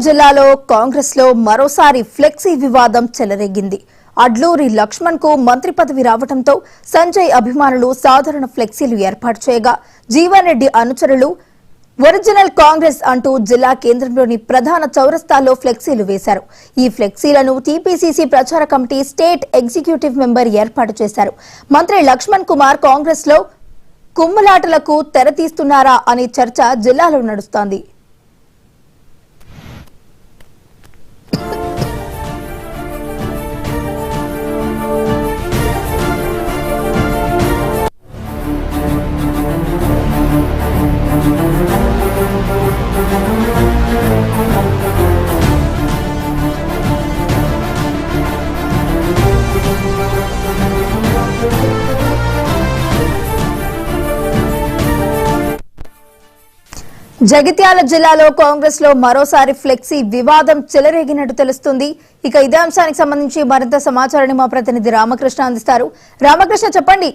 జిల్లాలో కాంగ్రెస్ లో మరోసారి ఫ్లెక్సీ వివాదం చెలరేగింది. అడ్లూరి లక్ష్మణ్ కు మంత్రి పదవి రావడంతో సంజయ్ అభిమానులు సాధారణ ఫ్లెక్సీలు ఏర్పాటు చేయగా జీవన్ రెడ్డి అనుచరులు ఒరిజినల్ కాంగ్రెస్ అంటూ జిల్లా కేంద్రంలోని ప్రధాన చౌరస్తాలో ఫ్లెక్సీలు వేశారు. ఈ ఫ్లెక్సీలను టీపీసీసీ ప్రచార కమిటీ స్టేట్ ఎగ్జిక్యూటివ్ మెంబర్ ఏర్పాటు చేశారు. మంత్రి లక్ష్మణ్ కుమార్ కాంగ్రెస్ లో కుమ్ములాటలకు తెరతీస్తున్నారా అనే చర్చ జిల్లాలో నడుస్తోంది. జగిత్యాల జిల్లాలో కాంగ్రెస్ లో మరోసారి ఫ్లెక్సీ వివాదం చెలరేగినట్టు తెలుస్తుంది. ఇక ఇదే అంశానికి సంబంధించి మరింత సమాచారాన్ని మా ప్రతినిధి రామకృష్ణ అందిస్తారు. రామకృష్ణ, చెప్పండి.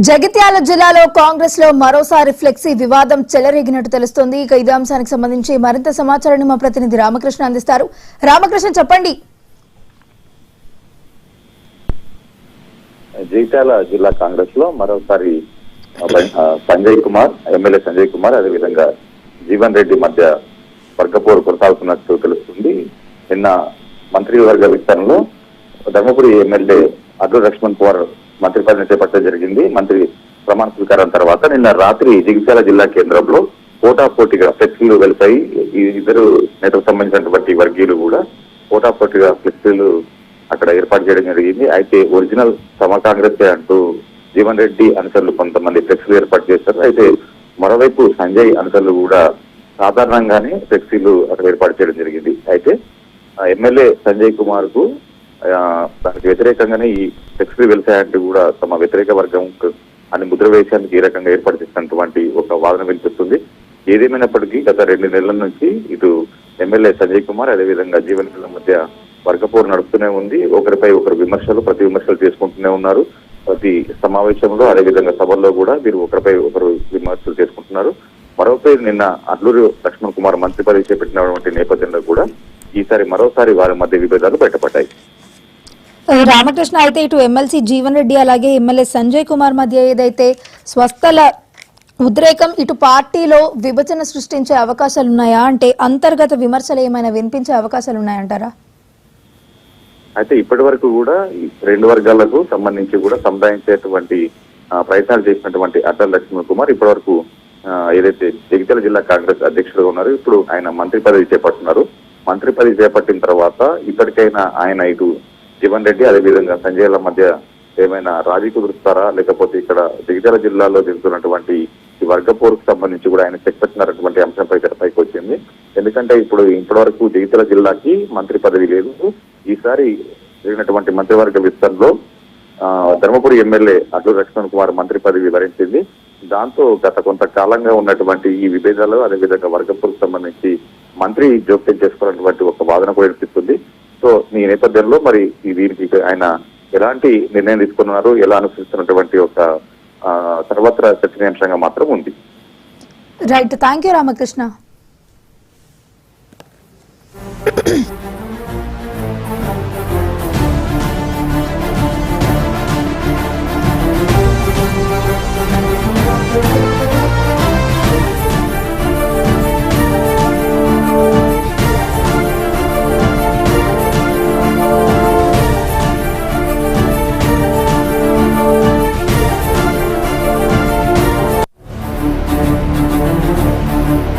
జగిత్యాల జిల్లాలో కాంగ్రెస్ లో మరోసారి ఫ్లెక్సీ వివాదం చెలరేగినట్టు తెలుస్తోంది. ఇక ఇదే అంశానికి సంబంధించి మరింత సమాచారాన్ని మా ప్రతినిధి రామకృష్ణ అందిస్తారు. రామకృష్ణ, చెప్పండి. జగిత్యాల జిల్లా కాంగ్రెస్ లో మరోసారి సంజయ్ కుమార్, ఎమ్మెల్యే సంజయ్ కుమార్, అదేవిధంగా జీవన్ రెడ్డి మధ్య వర్గపోరు కొనసాగుతున్నట్టు తెలుస్తుంది. నిన్న మంత్రివర్గ విస్తరణలో ధర్మపురి ఎమ్మెల్యే అడ్లూరి లక్ష్మణ్ కుమార్ మంత్రి పదవిని చేపట్టడం జరిగింది. మంత్రి ప్రమాణ స్వీకారం తర్వాత నిన్న రాత్రి జగిత్యాల జిల్లా కేంద్రంలో పోటాపోటీగా ఫ్లెక్సీలు వెళ్తాయి. ఈ ఇద్దరు నేతకు సంబంధించినటువంటి వర్గీయులు కూడా పోటాపోటీగా ఫ్లెక్సీలు అక్కడ ఏర్పాటు చేయడం జరిగింది. అయితే ఒరిజినల్ సమ కాంగ్రెస్ అంటూ జీవన్ రెడ్డి అనుచరులు కొంతమంది ఫ్లెక్సీలు ఏర్పాటు చేశారు. అయితే మరోవైపు సంజయ్ అనుచరులు కూడా సాధారణంగానే ఫ్లెక్సీలు అక్కడ ఏర్పాటు చేయడం జరిగింది. అయితే ఎమ్మెల్యే సంజయ్ కుమార్ కు దానికి వ్యతిరేకంగానే ఈ ఫ్లెక్సీ వెళ్తాయంటూ కూడా తమ వ్యతిరేక వర్గం అని ముద్ర వేసేందుకు ఈ రకంగా ఏర్పాటు చేసినటువంటి ఒక వాదన వినిపిస్తుంది. ఏదేమైనప్పటికీ గత 2 నెలల నుంచి ఇటు ఎమ్మెల్యే సంజయ్ కుమార్ అదేవిధంగా జీవన్ రెడ్డి మధ్య వర్గపోరు నడుస్తూనే ఉంది. ఒకరిపై ఒకరు ప్రతి విమర్శలు చేసుకుంటూనే ఉన్నారు. ప్రతి సమావేశంలో అదేవిధంగా సభల్లో కూడా వీరు ఒకరిపై ఒకరు విమర్శలు చేసుకుంటున్నారు. మరోపై నిన్న అడ్లూరి లక్ష్మణ్ కుమార్ మంత్రి పదవి చేపట్టినటువంటి నేపథ్యంలో కూడా ఈసారి మరోసారి వారి మధ్య విభేదాలు బయటపడ్డాయి. రామకృష్ణ, అయితే ఇటు ఎమ్మెల్సీ జీవన్ రెడ్డి అలాగే ఎమ్మెల్యే సంజయ్ కుమార్ మధ్య ఏదైతే స్వస్థల ఉద్రేకం ఇటు పార్టీలో విభజన సృష్టించే అవకాశాలు ఉన్నాయా? అంటే అంతర్గత విమర్శలు ఏమైనా వినిపించే అవకాశాలు ఉన్నాయంటారా? అయితే ఇప్పటి వరకు కూడా ఈ 2 వర్గాలకు సంబంధించి కూడా సముదాయించేటువంటి ప్రయత్నాలు చేసినటువంటి అడ్లూరి లక్ష్మణ్ కుమార్ ఇప్పటి వరకు ఏదైతే జగిత్యాల జిల్లా కాంగ్రెస్ అధ్యక్షుడుగా ఉన్నారో ఇప్పుడు ఆయన మంత్రి పదవి చేపడుతున్నారు. మంత్రి పదవి చేపట్టిన తర్వాత ఇప్పటికైనా ఆయన ఇటు జీవన్ రెడ్డి అదేవిధంగా సంజయ్ల మధ్య ఏమైనా రాజీ కుదురుస్తారా, లేకపోతే ఇక్కడ జగిత్యాల జిల్లాలో జరుగుతున్నటువంటి ఈ వర్గ పోరుకు సంబంధించి కూడా ఆయన చెక్ పెట్టినటువంటి అంశంపై తెరపైకి వచ్చింది. ఎందుకంటే ఇప్పటివరకు జగిత్యాల జిల్లాకి మంత్రి పదవి లేదు. ఈసారి జరిగినటువంటి మంత్రివర్గ విస్తరణలో ధర్మపురి ఎమ్మెల్యే అడ్లూరి లక్ష్మణ్ కుమార్ మంత్రి పదవి వరించింది. దాంతో గత కొంతకాలంగా ఉన్నటువంటి ఈ విభేదాలు, అదేవిధంగా వర్గపోరుకు సంబంధించి మంత్రి జోక్యం చేసుకోవాలన్నటువంటి ఒక వాదన కూడా వినిపిస్తుంది. సో ఈ నేపథ్యంలో మరి దీనికి ఆయన ఎలాంటి నిర్ణయం తీసుకున్నారు, ఎలా అనుసరిస్తున్నటువంటి ఒక సర్వత్రా చర్చనీయాంశంగా మాత్రం ఉంది. Right, thank you Ramakrishna.